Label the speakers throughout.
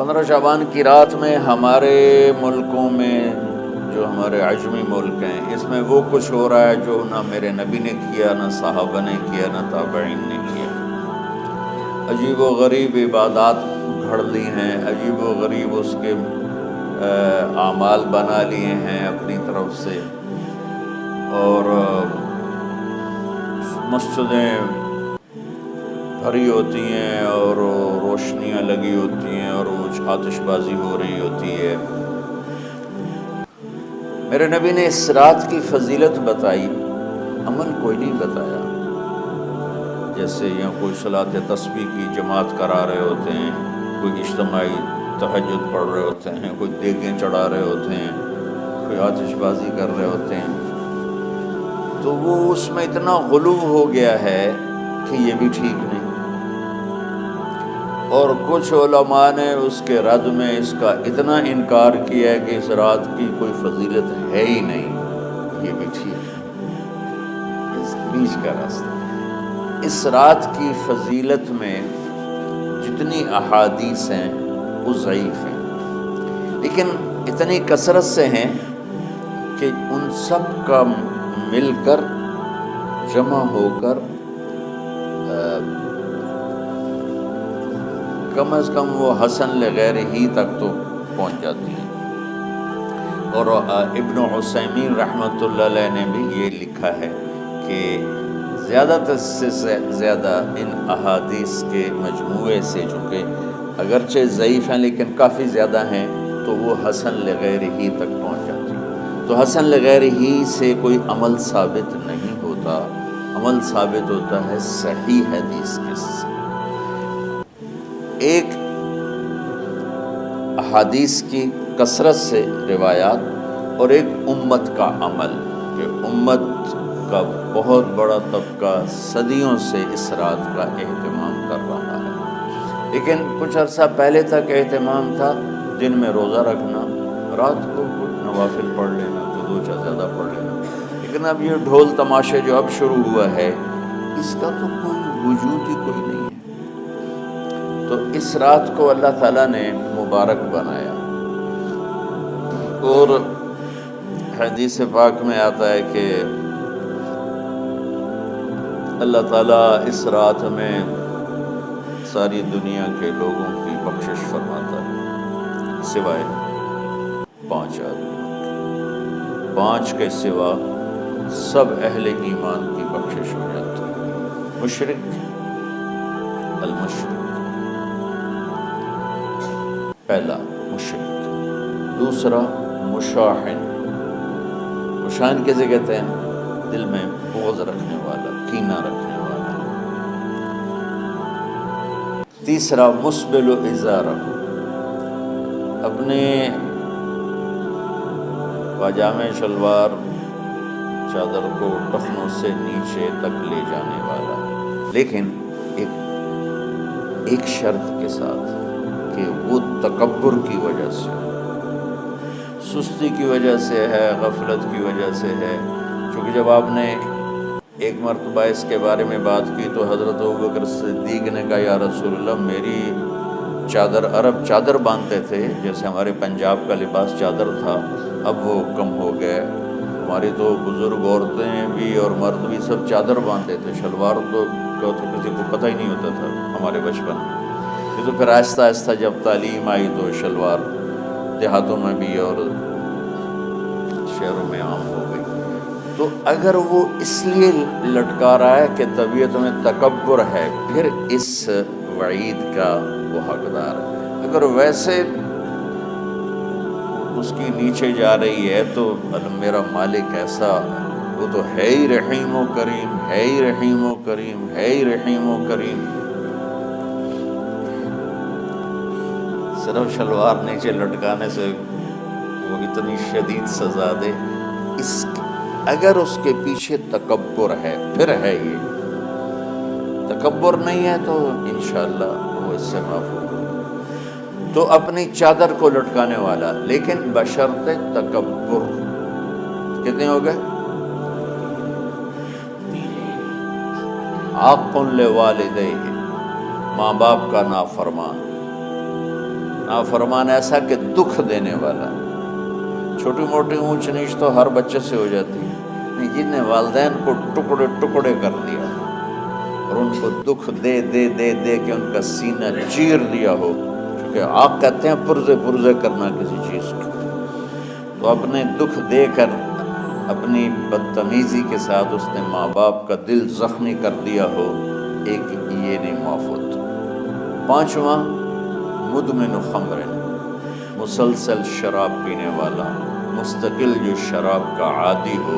Speaker 1: 15 شعبان کی رات میں ہمارے ملکوں میں جو ہمارے عجمی ملک ہیں اس میں وہ کچھ ہو رہا ہے جو نہ میرے نبی نے کیا، نہ صحابہ نے کیا، نہ تابعین نے کیا۔ عجیب و غریب عبادات گھڑ لی ہیں، عجیب و غریب اس کے اعمال بنا لیے ہیں اپنی طرف سے، اور مسجدیں بھری ہوتی ہیں اور روشنیاں لگی ہوتی ہیں اور وہ آتش بازی ہو رہی ہوتی ہے۔ میرے نبی نے اس رات کی فضیلت بتائی، عمل کوئی نہیں بتایا۔ جیسے یہاں کوئی صلاۃ تسبیح کی جماعت کرا رہے ہوتے ہیں، کوئی اجتماعی تہجد پڑھ رہے ہوتے ہیں، کوئی دیگیں چڑھا رہے ہوتے ہیں، کوئی آتش بازی کر رہے ہوتے ہیں، تو وہ اس میں اتنا غلو ہو گیا ہے کہ یہ بھی ٹھیک نہیں۔ اور کچھ علماء نے اس کے رد میں اس کا اتنا انکار کیا ہے کہ اس رات کی کوئی فضیلت ہے ہی نہیں، یہ بھی ٹھیک ہے۔ اس بیچ کا راستہ، اس رات کی فضیلت میں جتنی احادیث ہیں وہ ضعیف ہیں، لیکن اتنی کثرت سے ہیں کہ ان سب کا مل کر جمع ہو کر کم از کم وہ حسن لغیر ہی تک تو پہنچ جاتی ہیں۔ اور ابن عثیمین رحمۃ اللہ علیہ نے بھی یہ لکھا ہے کہ زیادہ سے زیادہ ان احادیث کے مجموعے سے، چونکہ اگرچہ ضعیف ہیں لیکن کافی زیادہ ہیں، تو وہ حسن لغیر ہی تک پہنچ جاتی ہیں۔ تو حسن لغیر ہی سے کوئی عمل ثابت نہیں ہوتا، عمل ثابت ہوتا ہے صحیح حدیث کے سے۔ ایک احادیث کی کثرت سے روایات اور ایک امت کا عمل، کہ امت کا بہت بڑا طبقہ صدیوں سے اس رات کا اہتمام کر رہا ہے، لیکن کچھ عرصہ پہلے تک اہتمام تھا دن میں روزہ رکھنا، رات کو کچھ نوافل پڑھ لینا، کوئی 2 4 زیادہ پڑھ لینا، لیکن اب یہ ڈھول تماشے جو اب شروع ہوا ہے اس کا تو کوئی وجود ہی کوئی نہیں ہے۔ تو اس رات کو اللہ تعالیٰ نے مبارک بنایا، اور حدیث پاک میں آتا ہے کہ اللہ تعالیٰ اس رات میں ساری دنیا کے لوگوں کی بخشش فرماتا ہے، سوائے 5 آدمیوں، 5 کے سوا سب اہل ایمان کی بخشش ہو جاتی ہے۔ مشرک، المشرک، پہلا مشرک، دوسرا مشاحن، مشاحن کیسے کہتے ہیں؟ دل میں بغض رکھنے والا، کینہ رکھنے والا۔ تیسرا مسبل ازارہ، اپنے پاجامے شلوار چادر کو ٹخنوں سے نیچے تک لے جانے والا، لیکن ایک شرط کے ساتھ کہ وہ تکبر کی وجہ سے، سستی کی وجہ سے ہے، غفلت کی وجہ سے ہے۔ چونکہ جب آپ نے ایک مرتبہ اس کے بارے میں بات کی تو حضرت ابوبکر صدیق نے کہا یا رسول اللہ، میری چادر، عرب چادر باندھتے تھے جیسے ہمارے پنجاب کا لباس چادر تھا، اب وہ کم ہو گئے، ہماری تو بزرگ عورتیں بھی اور مرد بھی سب چادر باندھتے تھے، شلوار تو کسی کو پتہ ہی نہیں ہوتا تھا ہمارے بچپن میں۔ یہ تو پھر آہستہ آہستہ جب تعلیم آئی تو شلوار دیہاتوں میں بھی اور شہروں میں عام ہو گئی۔ تو اگر وہ اس لیے لٹکا رہا ہے کہ طبیعت میں تکبر ہے، پھر اس وعید کا وہ حقدار ہے۔ اگر ویسے اس کی نیچے جا رہی ہے تو میرا مالک ایسا، وہ تو ہے ہی رحیم و کریم، ہے ہی رحیم و کریم، ہے ہی رحیم و کریم، صرف شلوار نیچے لٹکانے سے وہ اتنی شدید سزا دے۔ اگر اس کے پیچھے تکبر ہے، پھر ہے، یہ تکبر نہیں ہے تو انشاءاللہ وہ اس سے معاف ہوگا۔ تو اپنی چادر کو لٹکانے والا، لیکن بشرط تکبر۔ کتنے ہو گئے؟ عاق لوالدیہ، ماں باپ کا نافرمان، نافرمان ایسا کہ دکھ دینے والا. چھوٹی موٹی اونچ نیچ تو ہر بچے سے ہو جاتی ہے، نہیں جن نے والدین کو ٹکڑے ٹکڑے کر دیا اور ان کو دکھ دے دے دے دے کے ان کا سینہ چیر دیا ہو، چونکہ آپ کہتے ہیں پرزے پرزے کرنا کسی چیز کو، تو اپنے دکھ دے کر اپنی بدتمیزی کے ساتھ اس نے ماں باپ کا دل زخمی کر دیا ہو، ایک یہ نہیں معاف ہوتا. 5واں مدمن خمر، مسلسل شراب پینے والا، مستقل جو شراب کا عادی ہو.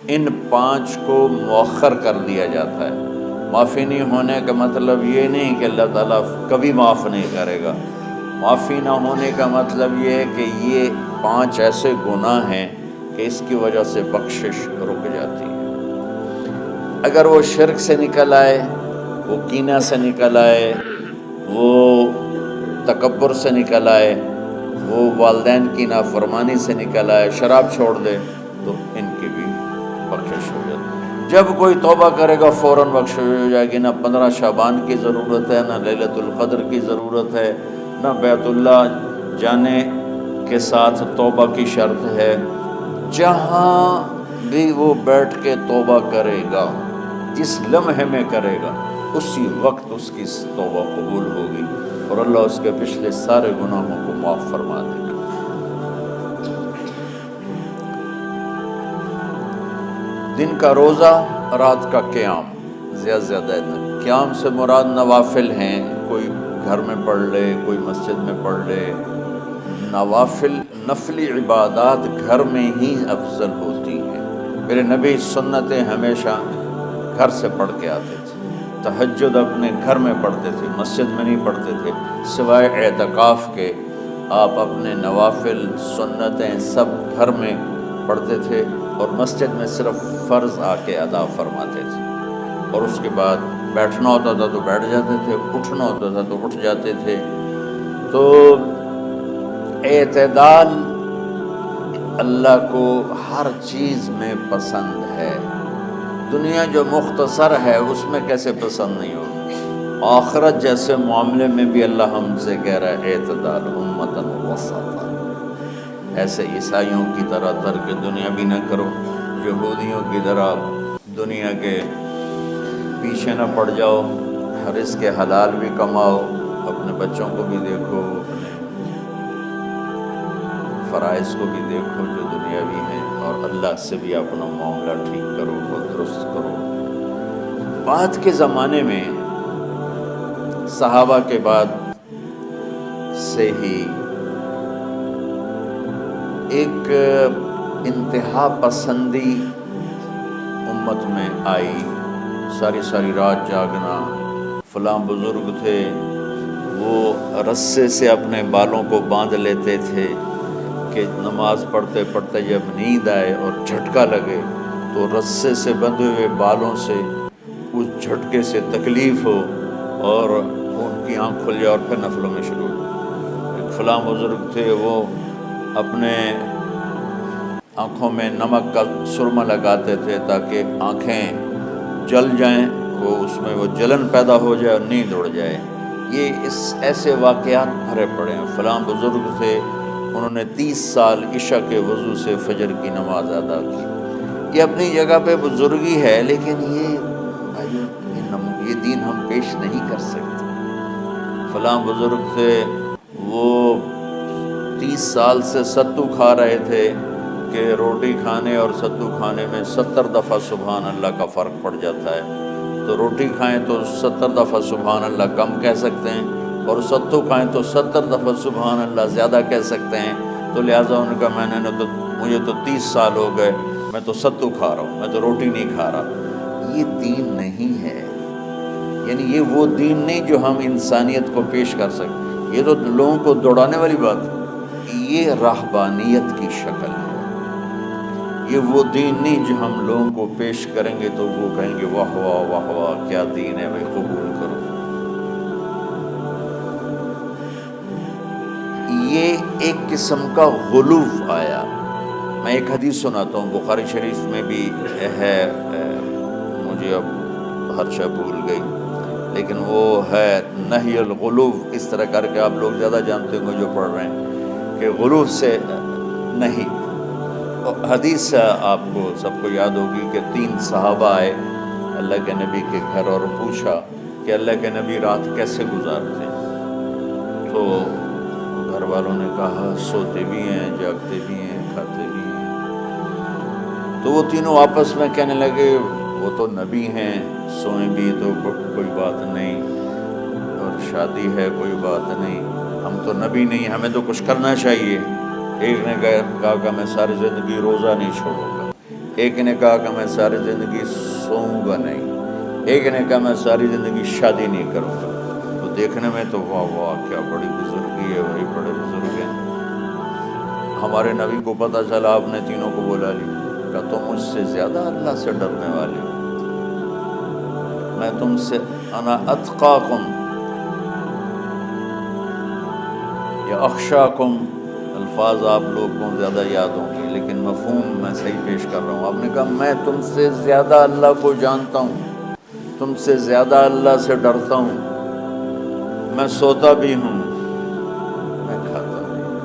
Speaker 1: ان 5 کو مؤخر کر دیا جاتا ہے. معافی نہیں ہونے کا مطلب یہ نہیں کہ اللہ تعالیٰ کبھی معاف نہیں کرے گا. معافی نہ ہونے کا مطلب یہ ہے کہ یہ 5 ایسے گناہ ہیں کہ اس کی وجہ سے بخشش رک جاتی ہے. اگر وہ شرک سے نکل آئے، وہ کینہ سے نکل آئے، وہ تکبر سے نکل آئے، وہ والدین کی نافرمانی سے نکل آئے، شراب چھوڑ دے، تو ان کی بھی بخشش ہو جاتی ہے. جب کوئی توبہ کرے گا فوراً بخشش ہو جائے گی. نہ 15 شعبان کی ضرورت ہے، نہ لیلۃ القدر کی ضرورت ہے، نہ بیت اللہ جانے کے ساتھ توبہ کی شرط ہے. جہاں بھی وہ بیٹھ کے توبہ کرے گا، جس لمحے میں کرے گا، اسی وقت اس کی توبہ قبول ہوگی اور اللہ اس کے پچھلے سارے گناہوں کو معاف فرما دے گا. دن کا روزہ، رات کا قیام. زیادہ زیادہ قیام سے مراد نوافل ہیں، کوئی گھر میں پڑھ لے، کوئی مسجد میں پڑھ لے. نوافل نفلی عبادات گھر میں ہی افضل ہوتی ہیں. میرے نبی سنتیں ہمیشہ گھر سے پڑھ کے آتے تھے. تہجد اپنے گھر میں پڑھتے تھے، مسجد میں نہیں پڑھتے تھے. سوائے اعتکاف کے آپ اپنے نوافل سنتیں سب گھر میں پڑھتے تھے اور مسجد میں صرف فرض آ کے ادا فرماتے تھے. اور اس کے بعد بیٹھنا ہوتا تھا تو بیٹھ جاتے تھے، اٹھنا ہوتا تھا تو اٹھ جاتے تھے. تو اعتدال اللہ کو ہر چیز میں پسند ہے. دنیا جو مختصر ہے اس میں کیسے پسند نہیں ہوگی؟ آخرت جیسے معاملے میں بھی اللہ ہم سے کہہ رہا ہے اعتدال امتاً وسطا. ایسے عیسائیوں کی طرح ترک دنیا بھی نہ کرو، یہودیوں کی طرح دنیا کے پیچھے نہ پڑ جاؤ. رزق حلال بھی کماؤ، اپنے بچوں کو بھی دیکھو، اپنے فرائض کو بھی دیکھو جو دنیاوی ہیں، اور اللہ سے بھی اپنا معاملہ ٹھیک کرو اور درست کرو. بعد کے زمانے میں صحابہ کے بعد سے ہی ایک انتہا پسندی امت میں آئی. ساری رات جاگنا. فلاں بزرگ تھے وہ رسے سے اپنے بالوں کو باندھ لیتے تھے کہ نماز پڑھتے پڑھتے جب نیند آئے اور جھٹکا لگے تو رسے سے بندھے ہوئے بالوں سے اس جھٹکے سے تکلیف ہو اور ان کی آنکھ کھل جائے اور پھر نفلوں میں شروع ہو. ایک فلاں بزرگ تھے وہ اپنے آنکھوں میں نمک کا سرما لگاتے تھے تاکہ آنکھیں جل جائیں، وہ اس میں وہ جلن پیدا ہو جائے اور نیند اڑ جائے. یہ ایسے واقعات بھرے پڑے ہیں. فلاں بزرگ تھے انہوں نے 30 سال عشاء کے وضو سے فجر کی نماز ادا کی. یہ اپنی جگہ پہ بزرگی ہے، لیکن یہ دین ہم پیش نہیں کر سکتے. فلاں بزرگ تھے وہ 30 سال سے ستو کھا رہے تھے کہ روٹی کھانے اور ستو کھانے میں 70 دفعہ سبحان اللہ کا فرق پڑ جاتا ہے. تو روٹی کھائیں تو 70 دفعہ سبحان اللہ کم کہہ سکتے ہیں، اور ستو کھائیں تو 70 دفعہ سبحان اللہ زیادہ کہہ سکتے ہیں. تو لہٰذا ان کا مجھے تو 30 سال ہو گئے، میں تو ستو کھا رہا ہوں، میں تو روٹی نہیں کھا رہا. یہ دین نہیں ہے. یعنی یہ وہ دین نہیں جو ہم انسانیت کو پیش کر سکیں. یہ تو لوگوں کو دوڑانے والی بات ہے. یہ راہبانیت کی شکل ہے. یہ وہ دین نہیں جو ہم لوگوں کو پیش کریں گے تو وہ کہیں گے واہ واہ واہ واہ کیا دین ہے بھائی، قبول کرو. یہ ایک قسم کا غلو آیا. میں ایک حدیث سناتا ہوں، بخاری شریف میں بھی ہے، مجھے اب ہر شے بھول گئی، لیکن وہ ہے نہی الغلو، اس طرح کر کے آپ لوگ زیادہ جانتے ہوں گے جو پڑھ رہے ہیں کہ غلو سے نہیں۔ حدیث آپ کو سب کو یاد ہوگی کہ 3 صحابہ آئے اللہ کے نبی کے گھر اور پوچھا کہ اللہ کے نبی رات کیسے گزارتے ہیں؟ تو گھر والوں نے کہا سوتے بھی ہیں، جاگتے بھی ہیں، کھاتے بھی ہیں۔ تو وہ تینوں آپس میں کہنے لگے وہ تو نبی ہیں، سوئیں بھی تو کوئی بات نہیں، اور شادی ہے کوئی بات نہیں، ہم تو نبی نہیں، ہمیں تو کچھ کرنا چاہیے۔ ایک نے کہا کہ میں ساری زندگی روزہ نہیں چھوڑوں گا، ایک نے کہا کہ میں ساری زندگی سوؤں گا نہیں، ایک نے کہا میں ساری زندگی شادی نہیں کروں گا۔ تو دیکھنے میں تو واہ واہ کیا بڑی بزرگی ہے بھائی، بڑے بزرگ ہیں۔ ہمارے نبی کو پتہ چلا، آپ نے تینوں کو بلا لی، کہا تم مجھ سے زیادہ اللہ سے ڈرنے والے ہو، میں تم سے انا اتقاکم یا اخشاکم، الفاظ آپ لوگ کو زیادہ یاد ہوں گے لیکن مفہوم میں صحیح پیش کر رہا ہوں۔ آپ نے کہا میں تم سے زیادہ اللہ کو جانتا ہوں، تم سے زیادہ اللہ سے ڈرتا ہوں، میں سوتا بھی ہوں، میں کھاتا بھی ہوں،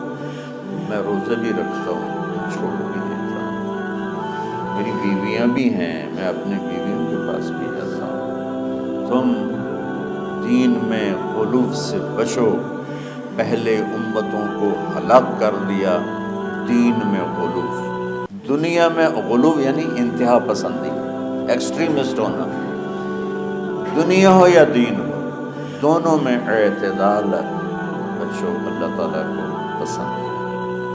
Speaker 1: میں روزے بھی رکھتا ہوں، چھوڑ بھی دیتا ہوں، میری بیویاں بھی ہیں، میں اپنی بیویوں کے پاس بھی جاتا ہوں۔ تم دین میں غلو سے بچو، پہلے امتوں کو ہلاک کر دیا دین میں غلو۔ دنیا میں غلو یعنی انتہا پسندی، ایکسٹریمسٹ ہونا، دنیا ہو یا دین ہو، دونوں میں اعتدال بچو، اللہ تعالیٰ کو پسند ہے۔